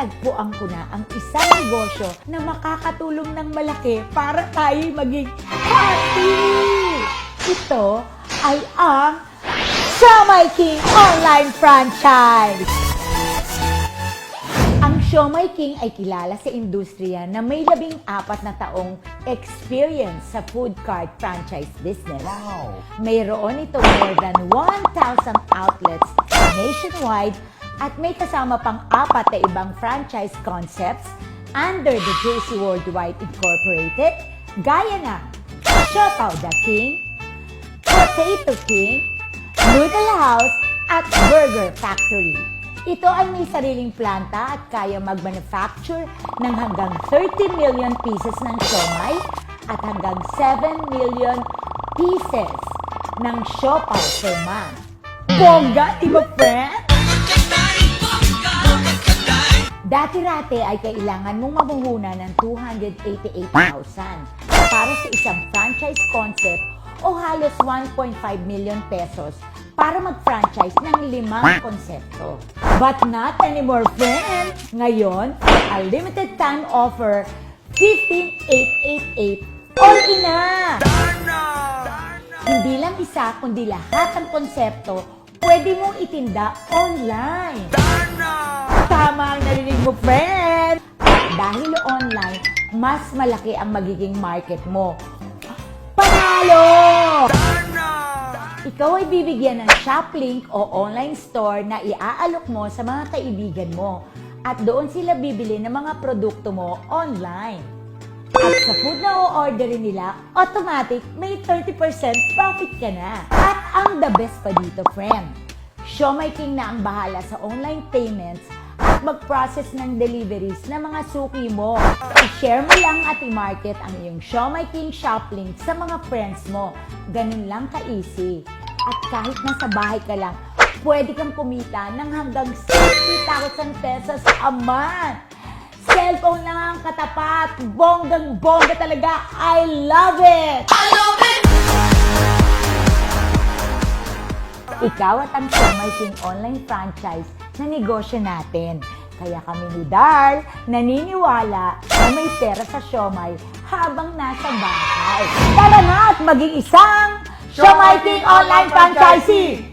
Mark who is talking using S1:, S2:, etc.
S1: natagpuan ko na ang isang negosyo na makakatulong ng malaki para tayo maging happy. Ito ay ang Siomai King Online Franchise. Ang Siomai King ay kilala sa industriya na may 14 na taong experience sa food cart franchise business.
S2: Wow!
S1: Mayroon ito more than 1,000 outlets nationwide at may kasama pang 4 na ibang franchise concepts under the JC Worldwide Incorporated, gaya na Siopaw the King, Potato King, Noodle House, at Burger Factory. Ito ay may sariling planta at kaya mag-manufacture ng hanggang 30 million pieces ng siomai at hanggang 7 million pieces ng siopaw per month. Bongga, di ba, friend? Dati-rate ay kailangan mong mamuhunan ng 288,000 para sa isang franchise concept o halos 1.5 million pesos para mag-franchise ng 5 konsepto. But not anymore, friend! Ngayon, a limited time offer, 15,888 all in na! Hindi lang isa, kundi lahat ng konsepto pwede mong itinda online. Tama ang narinig mo, friend! Dahil online, mas malaki ang magiging market mo. Panalo! Ikaw ay bibigyan ng shop link o online store na iaalok mo sa mga kaibigan mo at doon sila bibili ng mga produkto mo online. At sa food na o-orderin nila, automatic may 30% profit ka na. At ang the best pa dito, friend, Siomai King na ang bahala sa online payments at mag-process ng deliveries ng mga suki mo. I-share mo lang at i-market ang iyong Siomai King shop link sa mga friends mo. Ganun lang ka-easy. At kahit nasa bahay ka lang, pwede kang kumita ng hanggang 60,000 pesos a month. Cellphone lang ang katapat. Bonggang-bongga talaga. I love it! I love it! Ikaw at ang Siomai King online franchise na negosyo natin. Kaya kami ni Dar naniniwala na may pera sa siomai habang nasa bahay. Tara na at maging isang Siomai King online franchisee!